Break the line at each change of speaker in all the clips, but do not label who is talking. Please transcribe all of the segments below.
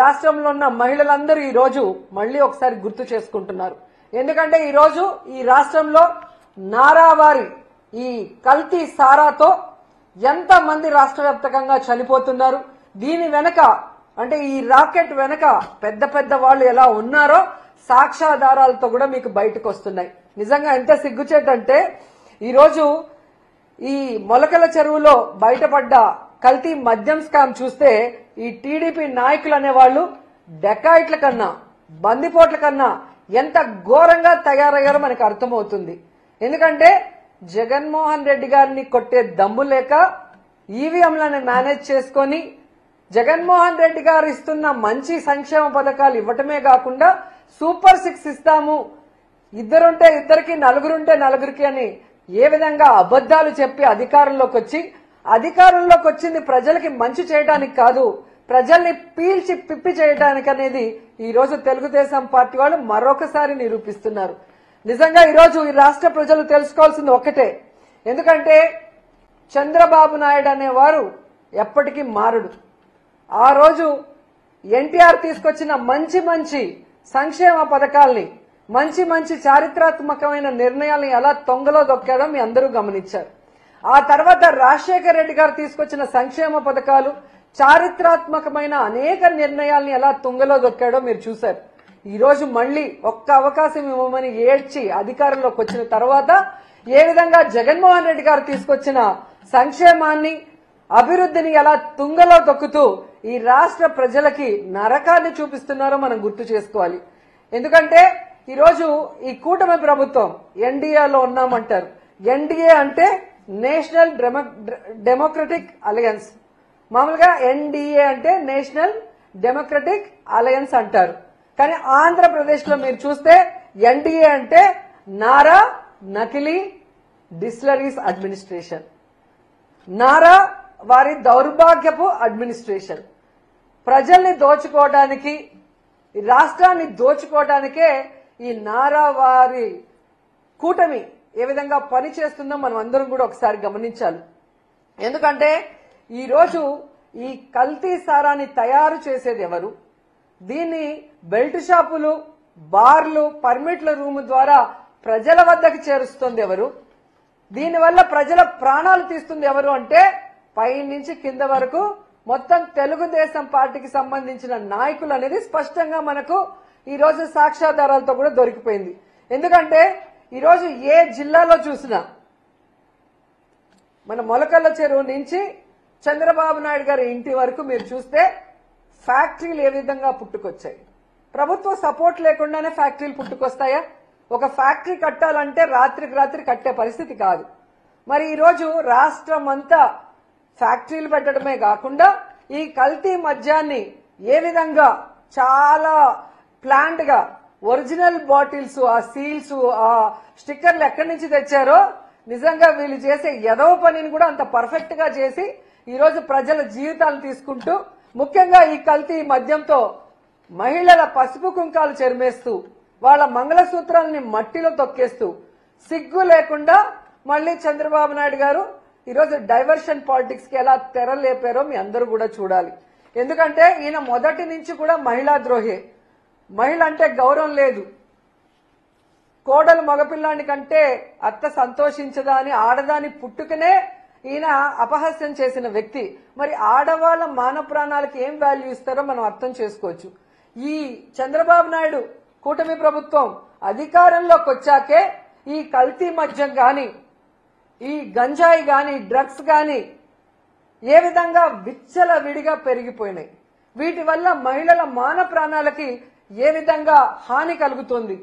రాష్ట్రంలో ఉన్న మహిళలందరూ ఈ రోజు మళ్ళీ ఒకసారి గుర్తు చేసుకుంటున్నారు. ఎందుకంటే ఈ రోజు ఈ రాష్ట్రంలో నారావారి ఈ కల్తీ సారాతో ఎంత మంది రాష్ట్ర వ్యాప్తంగా చనిపోతున్నారు. దీని వెనక అంటే ఈ రాకెట్ వెనక పెద్ద పెద్ద వాళ్ళు ఎలా ఉన్నారో సాక్ష్యాధారాలతో కూడా మీకు బయటకు వస్తున్నాయి. నిజంగా ఎంత సిగ్గుచేటంటే ఈ రోజు ఈ మొలకల చెరువులో బయటపడ్డ కల్తీ మద్యం స్కామ్ చూస్తే ఈ టీడీపీ నాయకులు అనేవాళ్ళు డెకాయిట్ల కన్నా బందిపోట్ల కన్నా ఎంత ఘోరంగా తయారయ్యారో మనకు అర్థమవుతుంది. ఎందుకంటే జగన్మోహన్ రెడ్డి గారిని కొట్టే దమ్ము లేక ఈవీఎంలను మేనేజ్ చేసుకొని జగన్మోహన్ రెడ్డి గారు ఇస్తున్న మంచి సంక్షేమ పథకాలు ఇవ్వటమే కాకుండా సూపర్ 6 ఇస్తాము, ఇద్దరుంటే ఇద్దరికి నలుగురుంటే నలుగురికి అని ఏ విధంగా అబద్దాలు చెప్పి అధికారంలోకి వచ్చింది ప్రజలకి మంచి చేయడానికి కాదు, ప్రజల్ని పీల్చి పిప్పి చేయడానికి అనేది ఈ రోజు తెలుగుదేశం పార్టీ వాళ్ళు మరొకసారి నిరూపిస్తున్నారు. నిజంగా ఈ రోజు ఈ రాష్ట్ర ప్రజలు తెలుసుకోవాల్సింది ఒక్కటే. ఎందుకంటే చంద్రబాబు నాయుడు అనేవారు ఎప్పటికీ మారడు. ఆ రోజు ఎన్టీఆర్ తీసుకొచ్చిన మంచి మంచి సంక్షేమ పథకాల్ని మంచి మంచి చారిత్రాత్మకమైన నిర్ణయాల్ని ఎలా తొంగలో దొక్కాడో మీ అందరూ గమనించారు. ఆ తర్వాత రాజశేఖర రెడ్డి గారు తీసుకొచ్చిన సంక్షేమ పథకాలు చారిత్రాత్మకమైన అనేక నిర్ణయాల్ని ఎలా తుంగలో దొక్కాడో మీరు చూశారు. ఈ రోజు మళ్లీ ఒక్క అవకాశం ఇవ్వమని ఏడ్చి అధికారంలోకి వచ్చిన తర్వాత ఏ విధంగా జగన్మోహన్ రెడ్డి గారు తీసుకొచ్చిన సంక్షేమాన్ని అభివృద్ధిని ఎలా తుంగలో దొక్కుతూ ఈ రాష్ట్ర ప్రజలకి నరకాన్ని చూపిస్తున్నారో మనం గుర్తు చేసుకోవాలి. ఎందుకంటే ఈ రోజు ఈ కూటమి ప్రభుత్వం ఎన్డీఏలో ఉన్నామంటారు. ఎన్డీఏ అంటే నేషనల్ డెమోక్రటిక్ అలయన్స్. మామూలుగా ఎన్డీఏ అంటే నేషనల్ డెమోక్రటిక్ అలయన్స్ అంటారు. కానీ ఆంధ్రప్రదేశ్ లో మీరు చూస్తే ఎన్డీఏ అంటే నారా నకిలీ డిస్టిలరీస్ అడ్మినిస్ట్రేషన్, నారా వారి దౌర్భాగ్యపు అడ్మినిస్ట్రేషన్. ప్రజల్ని దోచుకోవడానికి రాష్ట్రాన్ని దోచుకోవడానికే ఈ నారా వారి కూటమి ఏ విధంగా పని చేస్తుందో మనం అందరం కూడా ఒకసారి గమనించాలి. ఎందుకంటే ఈ రోజు ఈ కల్తీ సారాన్ని తయారు చేసేది ఎవరు, దీన్ని బెల్ట్ షాపులు బార్లు పర్మిట్ల రూమ్ ద్వారా ప్రజల వద్దకు చేరుస్తుంది ఎవరు, దీనివల్ల ప్రజల ప్రాణాలు తీస్తుంది ఎవరు అంటే పై నుంచి కింద వరకు మొత్తం తెలుగుదేశం పార్టీకి సంబంధించిన నాయకులు అనేది స్పష్టంగా మనకు ఈ రోజు సాక్ష్యాధారాలతో కూడా దొరికిపోయింది. ఎందుకంటే ఈరోజు ఏ జిల్లాలో చూసినా మన మొలకల్ల చెరువు నుంచి చంద్రబాబు నాయుడు గారి ఇంటి వరకు మీరు చూస్తే ఫ్యాక్టరీలు ఏ విధంగా పుట్టుకొచ్చాయి. ప్రభుత్వ సపోర్ట్ లేకుండానే ఫ్యాక్టరీలు పుట్టుకొస్తాయా? ఒక ఫ్యాక్టరీ కట్టాలంటే రాత్రికి రాత్రి కట్టే పరిస్థితి కాదు. మరి ఈరోజు రాష్ట్రం అంతా ఫ్యాక్టరీలు పెట్టడమే కాకుండా ఈ కల్తీ మద్యాన్ని ఏ విధంగా చాలా ప్లాంట్ గా ఒరిజినల్ బాటిల్స్ ఆ సీల్స్ ఆ స్టిక్కర్లు ఎక్కడి నుంచి తెచ్చారో నిజంగా వీళ్ళు చేసే ఎదవ పనిని కూడా అంత పర్ఫెక్ట్ గా చేసి ఈ రోజు ప్రజల జీవితాలు తీసుకుంటూ ముఖ్యంగా ఈ కల్తీ మద్యంతో మహిళల పసుపు కుంకాలు చెరిమేస్తూ వాళ్ళ మంగళసూత్రాలని మట్టిలో తొక్కేస్తూ సిగ్గు లేకుండా మళ్లీ చంద్రబాబు నాయుడు గారు ఈరోజు డైవర్షన్ పాలిటిక్స్ కి ఎలా తెరలేపారో మీ అందరూ కూడా చూడాలి. ఎందుకంటే ఈయన మొదటి నుంచి కూడా మహిళా ద్రోహే. మహిళ అంటే గౌరవం లేదు, కోడలు మగపిల్లాని కంటే అత్త సంతోషించదా అని ఆడదాని పుట్టుకనే ఈయన అపహాస్యం చేసిన వ్యక్తి. మరి ఆడవాళ్ళ మానవ ప్రాణాలకు ఏం వాల్యూ ఇస్తారో మనం అర్థం చేసుకోవచ్చు. ఈ చంద్రబాబు నాయుడు కూటమి ప్రభుత్వం అధికారంలోకి వచ్చాకే ఈ కల్తీ మద్యం గాని ఈ గంజాయి గాని డ్రగ్స్ గాని ఏ విధంగా విచ్చలవిడిగా పెరిగిపోయినాయి. వీటి వల్ల మహిళల మాన ప్రాణాలకి ఏ విధంగా హాని కలుగుతుంది.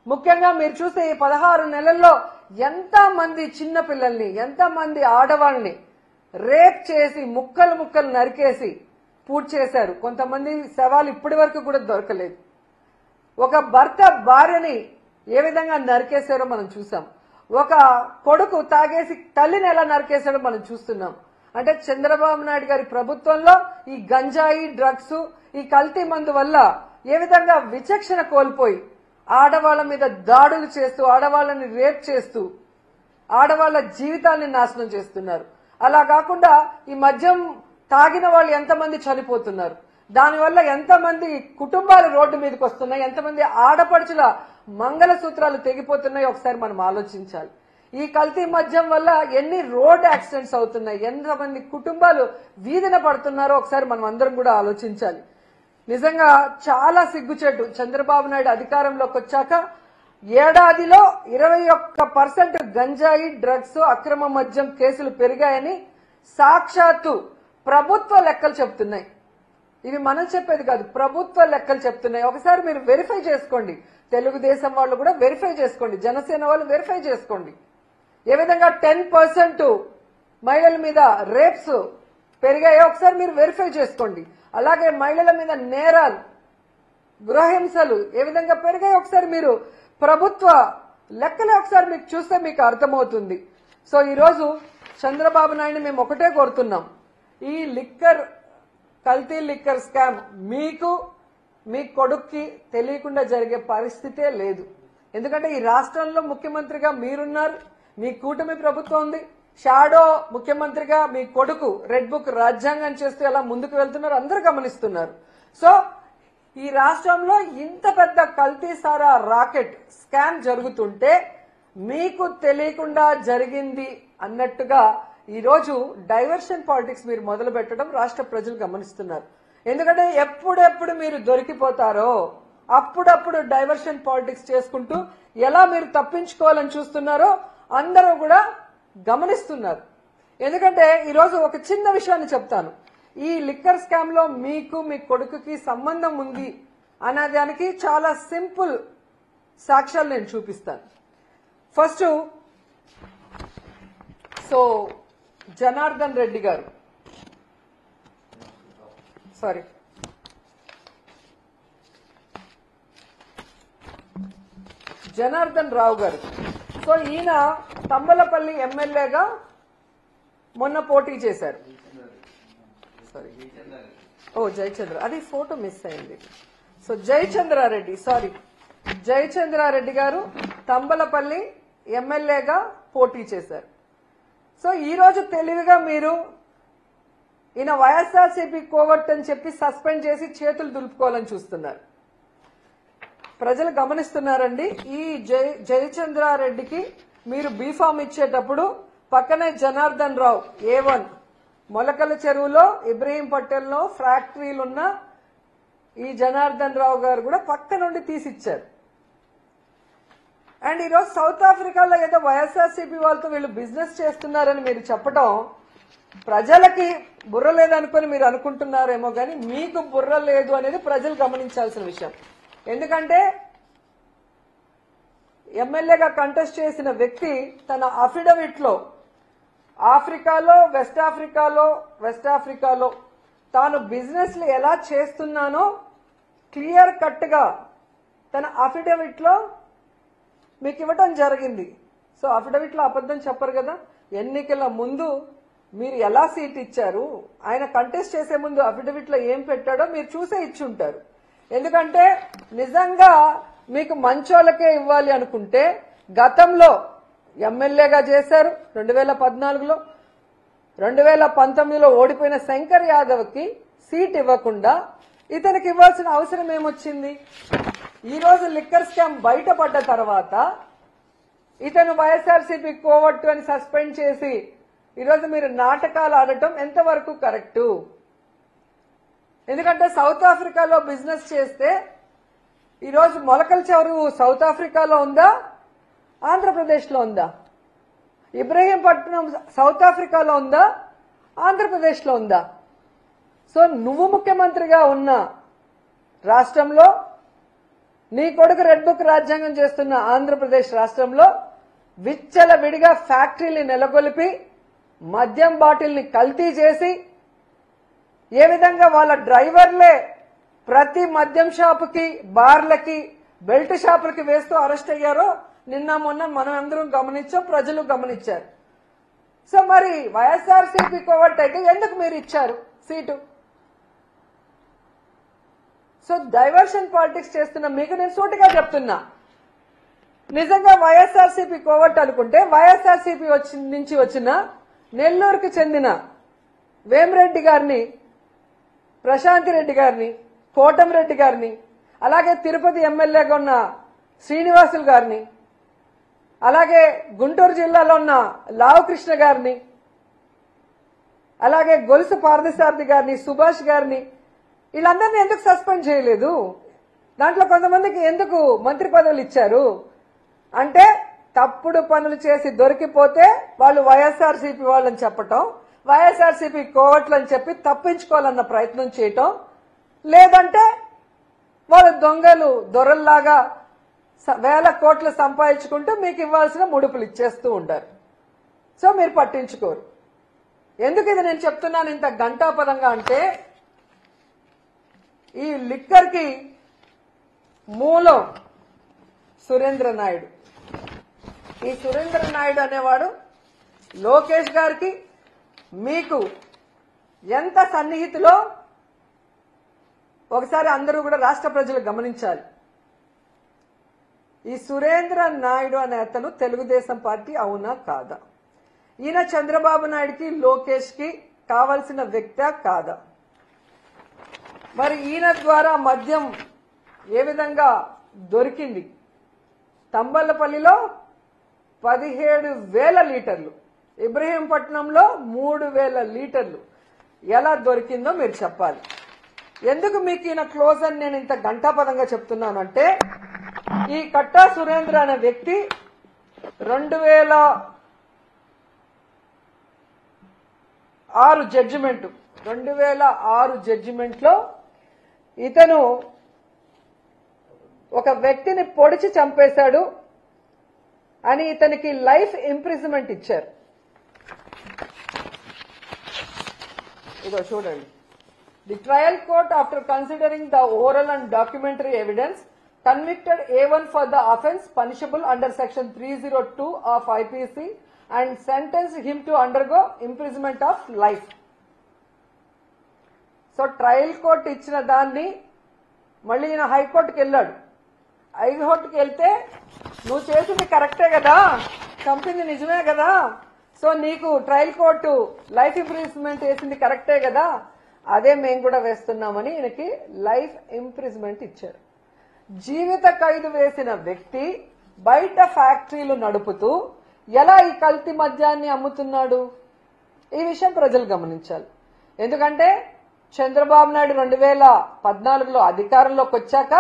ముఖ్యంగా మీరు చూస్తే ఈ 16 నెలల్లో ఎంత మంది చిన్న పిల్లల్ని ఎంత మంది ఆడవాళ్ళని రేప్ చేసి ముక్కలు ముక్కలు నరికేసి పూర్తి చేశారు. కొంతమంది శవాలు ఇప్పటి వరకు కూడా దొరకలేదు. ఒక భర్త భార్యని ఏ విధంగా నరికేశారో మనం చూసాం. ఒక కొడుకు తాగేసి తల్లిని ఎలా నరికేశాడో మనం చూస్తున్నాం. అంటే చంద్రబాబు నాయుడు గారి ప్రభుత్వంలో ఈ గంజాయి డ్రగ్స్ ఈ కల్తీ మందు వల్ల ఏ విధంగా విచక్షణ కోల్పోయి ఆడవాళ్ల మీద దాడులు చేస్తూ ఆడవాళ్ళని రేప్ చేస్తూ ఆడవాళ్ల జీవితాన్ని నాశనం చేస్తున్నారు. అలా కాకుండా ఈ మద్యం తాగిన వాళ్ళు ఎంతమంది చనిపోతున్నారు. దానివల్ల ఎంతమంది కుటుంబాలు రోడ్డు మీదకి వస్తున్నాయి, ఎంతమంది ఆడపడుచుల మంగళసూత్రాలు తెగిపోతున్నాయి ఒకసారి మనం ఆలోచించాలి. ఈ కల్తీ మద్యం వల్ల ఎన్ని రోడ్ యాక్సిడెంట్స్ అవుతున్నాయి, ఎంతమంది కుటుంబాలు వీధిన పడుతున్నారో ఒకసారి మనం అందరం కూడా ఆలోచించాలి. నిజంగా చాలా సిగ్గుచేటు. చంద్రబాబు నాయుడు అధికారంలోకి వచ్చాక ఏడాదిలో 21% గంజాయి, డ్రగ్స్, అక్రమ మద్యం కేసులు పెరిగాయని సాక్షాత్తు ప్రభుత్వ లెక్కలు చెప్తున్నాయి. ఇవి మనం చెప్పేది కాదు, ప్రభుత్వ లెక్కలు చెప్తున్నాయి. ఒకసారి మీరు వెరిఫై చేసుకోండి. తెలుగుదేశం వాళ్ళు కూడా వెరిఫై చేసుకోండి, జనసేన వాళ్ళు వెరిఫై చేసుకోండి. ఏ విధంగా 10% మహిళల మీద రేప్స్ పెరిగాయో ఒకసారి మీరు వెరిఫై చేసుకోండి. అలాగే మహిళల మీద నేరాలు, గృహహింసలు ఏ విధంగా పెరిగాయో ఒకసారి మీరు ప్రభుత్వ లెక్కలే ఒకసారి మీకు చూస్తే మీకు అర్థమవుతుంది. సో ఈరోజు చంద్రబాబు నాయుడు మేము ఒకటే కోరుతున్నాం, ఈ కల్తీ లిక్కర్ స్కామ్ మీకు మీ కొడుక్కి తెలియకుండా జరిగే పరిస్థితే లేదు. ఎందుకంటే ఈ రాష్ట్రంలో ముఖ్యమంత్రిగా మీరున్నారు, మీ కూటమి ప్రభుత్వం ఉంది, షాడో ముఖ్యమంత్రిగా మీ కొడుకు రెడ్ బుక్ రాజ్యాంగం చేస్తూ ఎలా ముందుకు వెళ్తున్నారు అందరూ గమనిస్తున్నారు. సో ఈ రాష్ట్రంలో ఇంత పెద్ద కల్తీ సారా రాకెట్ స్కామ్ జరుగుతుంటే మీకు తెలియకుండా జరిగింది అన్నట్టుగా ఈరోజు డైవర్షన్ పాలిటిక్స్ మీరు మొదలు పెట్టడం రాష్ట్ర ప్రజలు గమనిస్తున్నారు. ఎందుకంటే ఎప్పుడెప్పుడు మీరు దొరికిపోతారో అప్పుడప్పుడు డైవర్షన్ పాలిటిక్స్ చేసుకుంటూ ఎలా మీరు తప్పించుకోవాలని చూస్తున్నారో అందరూ కూడా గమనిస్తున్నారు. ఎందుకంటే ఈరోజు ఒక చిన్న విషయాన్ని చెప్తాను. ఈ లిక్కర్ స్కామ్ లో మీకు మీ కొడుకుకి సంబంధం ఉంది అనేదానికి చాలా సింపుల్ సాక్ష్యాలు నేను చూపిస్తాను. ఫస్ట్ సో జనార్దన్ రెడ్డి గారు, సారీ జనార్దన్ రావు గారు. సో ఈయన తంబలపల్లి ఎమ్మెల్యేగా మొన్న పోటీ చేశారు. సారీ జయచంద్ర, అది ఫోటో మిస్ అయింది. సో జయచంద్రారెడ్డి గారు తంబలపల్లి ఎమ్మెల్యేగా పోటీ చేశారు. సో ఈ రోజు తెలివిగా మీరు ఈయన వైఎస్ఆర్సీపీ కోవట్ అని చెప్పి సస్పెండ్ చేసి చేతులు దులుపుకోవాలని చూస్తున్నారు. ప్రజలు గమనిస్తున్నారండి. ఈ జయచంద్రారెడ్డికి మీరు బీఫామ్ ఇచ్చేటప్పుడు పక్కనే జనార్దన్ రావు A1 మొలకల చెరువులో ఇబ్రహీం పటేల్లో ఫ్యాక్టరీలున్న ఈ జనార్దన్ రావు గారు కూడా పక్క నుండి తీసిచ్చారు. అండ్ ఈరోజు సౌత్ ఆఫ్రికాలో ఏదో వైఎస్ఆర్సీపీ వాళ్ళతో వీళ్ళు బిజినెస్ చేస్తున్నారని మీరు చెప్పడం ప్రజలకి బుర్ర లేదనుకొని మీరు అనుకుంటున్నారేమో కానీ మీకు బుర్ర లేదు అనేది ప్రజలు గమనించాల్సిన విషయం. ఎందుకంటే ఎమ్మెల్యేగా కంటెస్ట్ చేసిన వ్యక్తి తన అఫిడవిట్ లో ఆఫ్రికాలో వెస్ట్ ఆఫ్రికాలో తాను బిజినెస్ లు ఎలా చేస్తున్నానో క్లియర్ కట్ గా తన అఫిడవిట్ లో మీకు ఇవ్వటం జరిగింది. సో అఫిడవిట్ లో అబద్ధం చెప్పరు కదా. ఎన్నికల ముందు మీరు ఎలా సీట్ ఇచ్చారు, ఆయన కంటెస్ట్ చేసే ముందు అఫిడవిట్ లో ఏం పెట్టాడో మీరు చూసే ఇచ్చుంటారు. ఎందుకంటే నిజంగా మీకు మంచోళ్ళకే ఇవ్వాలి అనుకుంటే గతంలో ఎమ్మెల్యేగా చేశారు 2014లో, 2019లో ఓడిపోయిన శంకర్ యాదవ్ కి సీట్ ఇవ్వకుండా ఇతనికి ఇవ్వాల్సిన అవసరం ఏమొచ్చింది? ఈ రోజు లిక్కర్ స్కామ్ బయటపడ్డ తర్వాత ఇతను వైఎస్ఆర్సీపీ కోవట్టు అని సస్పెండ్ చేసి ఈరోజు మీరు నాటకాలు ఆడటం ఎంతవరకు కరెక్టు? ఎందుకంటే సౌత్ ఆఫ్రికాలో బిజినెస్ చేస్తే ఈరోజు మొలకల చెరువు సౌత్ ఆఫ్రికాలో ఉందా, ఆంధ్రప్రదేశ్లో ఉందా? ఇబ్రహీంపట్నం సౌత్ ఆఫ్రికాలో ఉందా, ఆంధ్రప్రదేశ్లో ఉందా? సో నువ్వు ముఖ్యమంత్రిగా ఉన్న రాష్ట్రంలో, నీ కొడుకు రెడ్ బుక్ రాజ్యాంగం చేస్తున్న ఆంధ్రప్రదేశ్ రాష్ట్రంలో విచ్చలవిడిగా ఫ్యాక్టరీని నెలకొల్పి మద్యం బాటిల్ని కల్తీ చేసి ఏ విధంగా వాళ్ళ డ్రైవర్లే ప్రతి మద్యం షాపుకి, బార్లకి, బెల్ట్ షాపులకి వేస్తూ అరెస్ట్ అయ్యారో నిన్న మొన్న మనం అందరం గమనించాం, ప్రజలు గమనించారు. సో మరి వైఎస్ఆర్సీపీ కోవట్ అయితే ఎందుకు మీరు ఇచ్చారు సీటు? సో డైవర్షన్ పాలిటిక్స్ చేస్తున్న మీకు నేను సూటిగా చెప్తున్నా, నిజంగా వైఎస్ఆర్సీపీ కోవట్ అనుకుంటే వైఎస్ఆర్సీపీ నుంచి వచ్చిన నెల్లూరుకి చెందిన వేమిరెడ్డి గారిని ప్రశాంతి రెడ్డి గారిని, కోటంరెడ్డి గారిని, అలాగే తిరుపతి ఎమ్మెల్యేగా ఉన్న శ్రీనివాసులు గారిని, అలాగే గుంటూరు జిల్లాలో ఉన్న లావకృష్ణ గారిని, అలాగే గొలుసు పార్థసారథి గారిని, సుభాష్ గారిని, వీళ్ళందరినీ ఎందుకు సస్పెండ్ చేయలేదు? దాంట్లో కొంతమందికి ఎందుకు మంత్రి పదవులు ఇచ్చారు అంటే తప్పుడు పనులు చేసి దొరికిపోతే వాళ్ళు వైఎస్ఆర్సీపీ వాళ్ళని చెప్పటం, వైఎస్ఆర్సీపీ కోవట్లు అని చెప్పి తప్పించుకోవాలన్న ప్రయత్నం చేయటం, లేదంటే వాళ్ళు దొంగలు దొరల్లాగా వేల కోట్లు సంపాదించుకుంటూ మీకు ఇవ్వాల్సిన ముడుపులు ఇచ్చేస్తూ ఉంటారు. సో మీరు పట్టించుకోరు. ఎందుకు ఇది నేను చెప్తున్నాను ఇంత ఘంటాపదంగా అంటే ఈ లిక్కర్ కి మూలం సురేంద్ర నాయుడు. ఈ సురేంద్ర నాయుడు అనేవాడు లోకేష్ గారికి మీకు ఎంత సన్నిహితులో ఒకసారి అందరూ కూడా రాష్ట్ర ప్రజలు గమనించాలి. ఈ సురేంద్ర నాయుడు అనే అతను తెలుగుదేశం పార్టీ అవునా కాదా? ఈయన చంద్రబాబు నాయుడుకి లోకేష్ కి కావలసిన వ్యక్తి కాదా? మరి ఈయన ద్వారా మద్యం ఏ విధంగా దొరికింది? తంబళ్లపల్లిలో 17,000 లీటర్లు, ఇబ్రహీంపట్నంలో 3,000 లీటర్లు ఎలా దొరికిందో మీరు చెప్పాలి. ఎందుకు మీకు ఈయన క్లోజ్ అని నేను ఇంత ఘంటాపదంగా చెప్తున్నానంటే ఈ కట్టా సురేంద్ర అనే వ్యక్తి 2006 జడ్జిమెంట్ లో ఇతను ఒక వ్యక్తిని పొడిచి చంపేశాడు అని ఇతనికి లైఫ్ ఇంప్రిజన్మెంట్ ఇచ్చారు. ఇదో చూడండి. The trial court after considering the oral and documentary evidence convicted A1 for the offence punishable under section 302 of IPC and sentenced him to undergo imprisonment of life. So trial court ఇచ్చిన దాన్ని మళ్ళీ ఈయన హైకోర్టుకి వెళ్ళాడు. హైకోర్టుకి వెళ్తే నువ్వు చేసింది కరెక్టే కదా, చంపింది నిజమే కదా, సో నీకు ట్రయల్ కోర్టు లైఫ్ ఇంప్రిజన్మెంట్ వేసింది కరెక్టే కదా, అదే మేము కూడా వేస్తున్నామని ఈయనకి లైఫ్ ఇంప్రిజన్మెంట్ ఇచ్చారు. జీవిత ఖైదు వేసిన వ్యక్తి బయట ఫ్యాక్టరీలు నడుపుతూ ఎలా ఈ కల్తీ మద్యాన్ని అమ్ముతున్నాడు? ఈ విషయం ప్రజలు గమనించాలి. ఎందుకంటే చంద్రబాబు నాయుడు 2014లో అధికారంలోకి వచ్చాక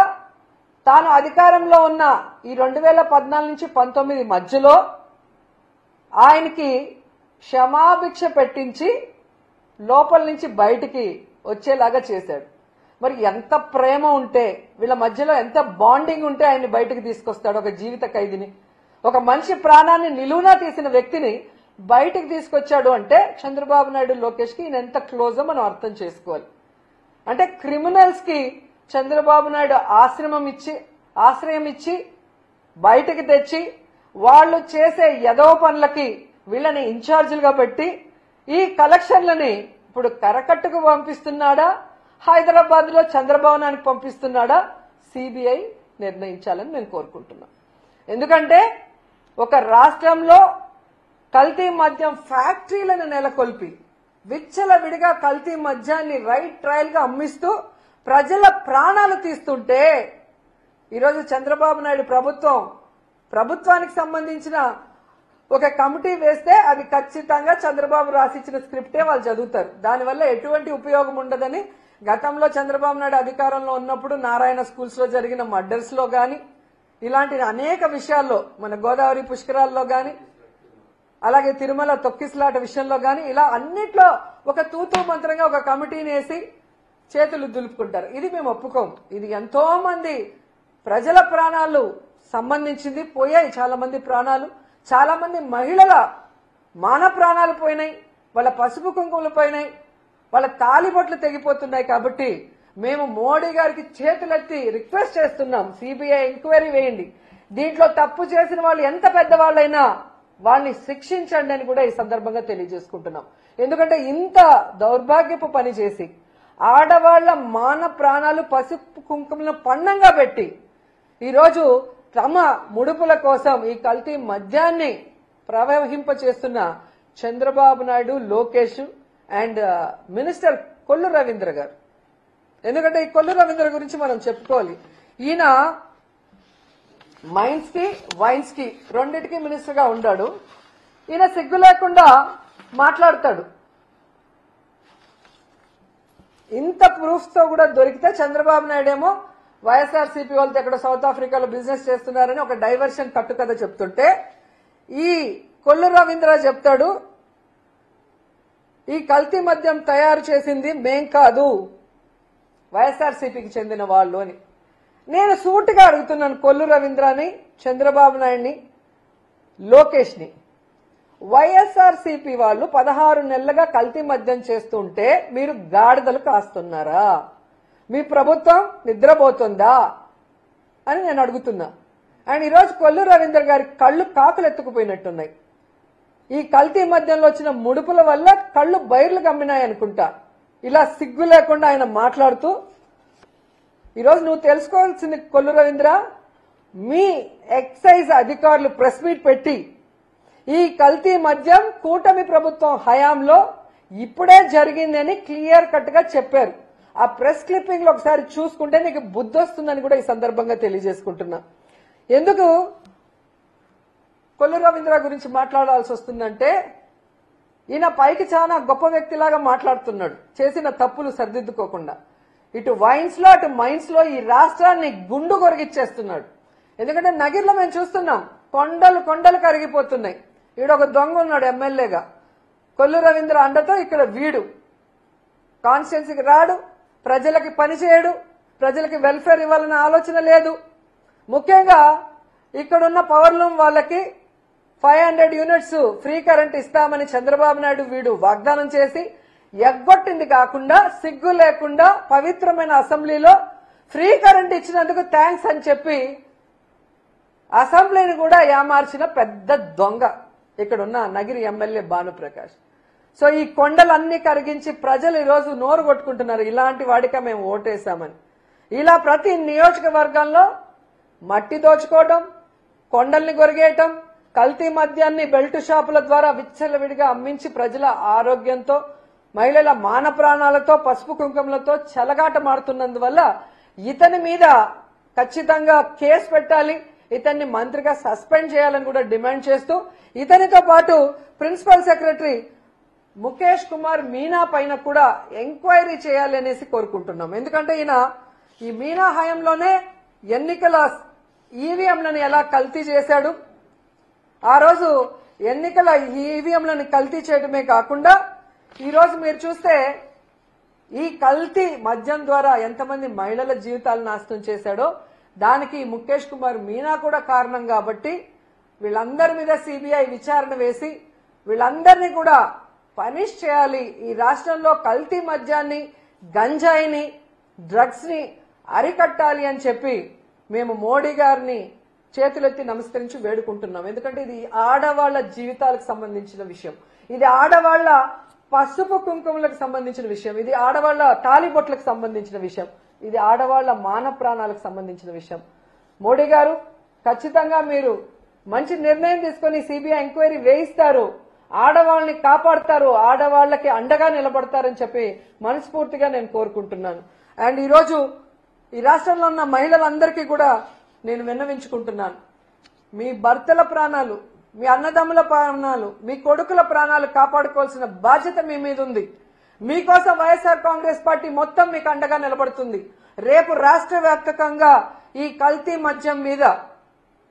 తాను అధికారంలో ఉన్న ఈ 2014 నుంచి 19 మధ్యలో ఆయనకి క్షమాభిక్ష పెట్టించి లోపల నుంచి బయటికి వచ్చేలాగా చేశాడు. మరి ఎంత ప్రేమ ఉంటే వీళ్ళ మధ్యలో ఎంత బాండింగ్ ఉంటే ఆయన్ని బయటకు తీసుకొస్తాడు? ఒక జీవిత ఖైదీని, ఒక మనిషి ప్రాణాన్ని నిలువునా తీసిన వ్యక్తిని బయటికి తీసుకొచ్చాడు అంటే చంద్రబాబు నాయుడు లోకేష్ కి ఈయన ఎంత క్లోజో మనం అర్థం చేసుకోవాలి. అంటే క్రిమినల్స్ కి చంద్రబాబు నాయుడు ఆశ్రయం ఇచ్చి బయటికి తెచ్చి వాళ్ళు చేసే ఎదవ పనులకి వీళ్ళని ఇన్ఛార్జీలుగా పెట్టి ఈ కలెక్షన్లని ఇప్పుడు కరకట్టుకు పంపిస్తున్నాడా, హైదరాబాద్ లో చంద్రభవనానికి పంపిస్తున్నాడా? సిబిఐ నిర్ణయించాలని నేను కోరుకుంటున్నాను. ఎందుకంటే ఒక రాష్ట్రంలో కల్తీ మద్యం ఫ్యాక్టరీలను నెలకొల్పి విచ్చలవిడిగా కల్తీ మద్యాన్ని రైట్ ట్రయల్ గా అమ్మిస్తూ ప్రజల ప్రాణాలు తీస్తుంటే ఈరోజు చంద్రబాబు నాయుడు ప్రభుత్వానికి సంబంధించిన ఒక కమిటీ వేస్తే అది ఖచ్చితంగా చంద్రబాబు రాసిచ్చిన స్క్రిప్టే వాళ్ళు చదువుతారు. దానివల్ల ఎటువంటి ఉపయోగం ఉండదని గతంలో చంద్రబాబు నాయుడు అధికారంలో ఉన్నప్పుడు నారాయణ స్కూల్స్ లో జరిగిన మర్డర్స్ లో గాని, ఇలాంటి అనేక విషయాల్లో, మన గోదావరి పుష్కరాల్లో గాని, అలాగే తిరుమల తొక్కిసలాట విషయంలో గాని, ఇలా అన్నిట్లో ఒక తూతూ మంత్రంగా ఒక కమిటీని వేసి చేతులు దులుపుకుంటారు. ఇది మేము ఒప్పుకోం. ఇది ఎంతో మంది ప్రజల ప్రాణాలు సంబంధించింది. పోయాయి చాలా మంది ప్రాణాలు, చాలా మంది మహిళల మాన ప్రాణాలు పోయినాయి, వాళ్ళ పసుపు కుంకుమలు పోయినాయి, వాళ్ళ తాలిబొట్లు తెగిపోతున్నాయి. కాబట్టి మేము మోడీ గారికి చేతులెత్తి రిక్వెస్ట్ చేస్తున్నాం, సిబిఐ ఎంక్వైరీ వేయండి, దీంట్లో తప్పు చేసిన వాళ్ళు ఎంత పెద్దవాళ్ళైనా వాళ్ళని శిక్షించండి అని కూడా ఈ సందర్భంగా తెలియజేసుకుంటున్నాం. ఎందుకంటే ఇంత దౌర్భాగ్యపు పని చేసి ఆడవాళ్ల మాన ప్రాణాలు పసుపు కుంకుమలను పణంగా పెట్టి ఈరోజు తమ ముడుపుల కోసం ఈ కల్తీ మద్యాన్ని ప్రవహింపచేస్తున్న చంద్రబాబు నాయుడు, లోకేష్ అండ్ మినిస్టర్ కొల్లు రవీంద్ర గారు ఎందుకంటే ఈ కొల్లు రవీంద్ర గురించి మనం చెప్పుకోవాలి. ఈయన మైన్స్ కి వైన్స్ కి రెండింటికి మినిస్టర్ గా ఉన్నాడు. ఈయన సిగ్గు లేకుండా మాట్లాడతాడు. ఇంత ప్రూఫ్స్ తో కూడా దొరికితే చంద్రబాబు నాయుడు ఏమో వైఎస్ఆర్సీపీ వాళ్ళతో ఎక్కడ సౌత్ ఆఫ్రికాలో బిజినెస్ చేస్తున్నారని ఒక డైవర్షన్ కట్టుకథ చెప్తుంటే, ఈ కొల్లు రవీంద్ర చెప్తాడు ఈ కల్తీ మద్యం తయారు చేసింది మేం కాదు, వైఎస్ఆర్సీపీకి చెందిన వాళ్ళు అని. నేను సూటిగా అడుగుతున్నాను కొల్లు రవీంద్రని, చంద్రబాబు నాయుడిని, లోకేష్ ని, వైఎస్ఆర్సీపీ వాళ్ళు 16 నెలలుగా కల్తీ మద్యం చేస్తుంటే మీరు గాడిదలు కాస్తున్నారా? మీ ప్రభుత్వం నిద్రపోతుందా అని నేను అడుగుతున్నా. అండ్ ఈరోజు కొల్లు రవీంద్ర గారి కళ్ళు కాకులు ఎత్తుకుపోయినట్టున్నాయి. ఈ కల్తీ మద్యంలో వచ్చిన ముడుపుల వల్ల కళ్ళు బైర్లు గమ్మినాయి అనుకుంటా. ఇలా సిగ్గు లేకుండా ఆయన మాట్లాడుతూ, ఈరోజు నువ్వు తెలుసుకోవాల్సింది కొల్లు రవీంద్ర, మీ ఎక్సైజ్ అధికారులు ప్రెస్ మీట్ పెట్టి ఈ కల్తీ మద్యం కూటమి ప్రభుత్వం హయాంలో ఇప్పుడే జరిగిందని క్లియర్ కట్ గా చెప్పారు. ఆ ప్రెస్ క్లిప్పింగ్ లో ఒకసారి చూసుకుంటే నీకు బుద్ధి వస్తుందని కూడా ఈ సందర్భంగా తెలియజేసుకుంటున్నా. ఎందుకు కొల్లు రవీంద్ర గురించి మాట్లాడాల్సి వస్తుందంటే, ఈయన పైకి చాలా గొప్ప వ్యక్తిలాగా మాట్లాడుతున్నాడు, చేసిన తప్పులు సరిదిద్దుకోకుండా. ఇటు వైన్స్ లో అటు మైన్స్ లో ఈ రాష్ట్రాన్ని గుండు కొరిగిచ్చేస్తున్నాడు. ఎందుకంటే నగిరిలో మేము చూస్తున్నాం, కొండలు కొండలు కరిగిపోతున్నాయి. ఈడొక దొంగ ఉన్నాడు ఎమ్మెల్యేగా, కొల్లు రవీంద్ర అండతో ఇక్కడ వీడు కాన్స్టిట్యున్సీకి రాడు, ప్రజలకి పని చేయడు, ప్రజలకి వెల్ఫేర్ ఇవ్వాలన్న ఆలోచన లేదు. ముఖ్యంగా ఇక్కడున్న పవర్లూమ్ వాళ్ళకి 500 యూనిట్స్ ఫ్రీ కరెంట్ ఇస్తామని చంద్రబాబు నాయుడు వీడు వాగ్దానం చేసి ఎగ్గొట్టింది కాకుండా, సిగ్గు లేకుండా పవిత్రమైన అసెంబ్లీలో ఫ్రీ కరెంట్ ఇచ్చినందుకు థ్యాంక్స్ అని చెప్పి అసెంబ్లీని కూడా ఏమార్చిన పెద్ద దొంగ ఇక్కడున్న నగిరి ఎమ్మెల్యే భానుప్రకాష్. సో ఈ కొండలన్నీ కరిగించి ప్రజలు ఈరోజు నోరు కొట్టుకుంటున్నారు, ఇలాంటి వాడిగా మేము ఓటేశామని. ఇలా ప్రతి నియోజకవర్గంలో మట్టి దోచుకోవడం, కొండల్ని కొరిగేయటం, కల్తీ మద్యాన్ని బెల్ట్ షాపుల ద్వారా విచ్చలవిడిగా అమ్మించి ప్రజల ఆరోగ్యంతో, మహిళల మాన ప్రాణాలతో, పసుపు కుంకుమలతో చెలగాటమాడుతున్నందువల్ల ఇతని మీద ఖచ్చితంగా కేసు పెట్టాలి, ఇతన్ని మంత్రిగా సస్పెండ్ చేయాలని కూడా డిమాండ్ చేస్తూ, ఇతనితో పాటు ప్రిన్సిపల్ సెక్రటరీ ముఖేష్ కుమార్ మీనా పైన కూడా ఎంక్వైరీ చేయాలి అనేసి కోరుకుంటున్నాం. ఎందుకంటే ఈయన ఈ మీనా హయాంలోనే ఎన్నికల ఈవీఎంలను ఎలా కల్తీ చేశాడు, ఆ రోజు ఎన్నికల ఈవీఎంలను కల్తీ చేయడమే కాకుండా ఈరోజు మీరు చూస్తే ఈ కల్తీ మద్యం ద్వారా ఎంతమంది మహిళల జీవితాలు నాశనం చేశాడో దానికి ముఖేష్ కుమార్ మీనా కూడా కారణం. కాబట్టి వీళ్ళందరి మీద సిబిఐ విచారణ వేసి వీళ్ళందరినీ కూడా పనిష్ చేయాలి. ఈ రాష్ట్రంలో కల్తీ మద్యాన్ని, గంజాయిని, డ్రగ్స్ ని అరికట్టాలి అని చెప్పి మేము మోడీ గారిని చేతులెత్తి నమస్కరించి వేడుకుంటున్నాం. ఎందుకంటే ఇది ఆడవాళ్ల జీవితాలకు సంబంధించిన విషయం, ఇది ఆడవాళ్ల పసుపు కుంకుమలకు సంబంధించిన విషయం, ఇది ఆడవాళ్ల తాలిబొట్లకు సంబంధించిన విషయం, ఇది ఆడవాళ్ల మాన ప్రాణాలకు సంబంధించిన విషయం. మోడీ గారు ఖచ్చితంగా మీరు మంచి నిర్ణయం తీసుకుని సిబిఐ ఎంక్వైరీ వేయిస్తారు, ఆడవాళ్ళని కాపాడతారు, ఆడవాళ్లకి అండగా నిలబడతారని చెప్పి మనస్ఫూర్తిగా నేను కోరుకుంటున్నాను. అండ్ ఈరోజు ఈ రాష్ట్రంలో ఉన్న మహిళలందరికీ కూడా నేను విన్నవించుకుంటున్నాను, మీ భర్తల ప్రాణాలు, మీ అన్నదమ్ముల ప్రాణాలు, మీ కొడుకుల ప్రాణాలు కాపాడుకోవాల్సిన బాధ్యత మీ మీద ఉంది. మీకోసం వైఎస్ఆర్ కాంగ్రెస్ పార్టీ మొత్తం మీకు అండగా నిలబడుతుంది. రేపు రాష్ట్ర వ్యాప్తంగా ఈ కల్తీ మద్యం మీద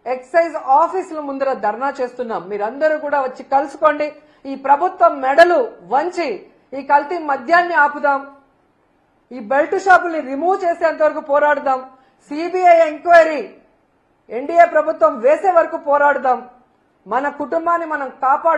ఎక్సైజ్ ఆఫీసుల ముందర ధర్నా చేస్తున్నాం. మీరందరూ కూడా వచ్చి కలుసుకోండి. ఈ ప్రభుత్వం మెడలు వంచి ఈ కల్తీ మద్యాన్ని ఆపుదాం, ఈ బెల్ట్ షాపుల్ని రిమూవ్ చేసేంత వరకు పోరాడదాం, సిబిఐ ఎంక్వైరీ ఎన్డీఏ ప్రభుత్వం వేసే వరకు పోరాడదాం, మన కుటుంబాన్ని మనం కాపాడు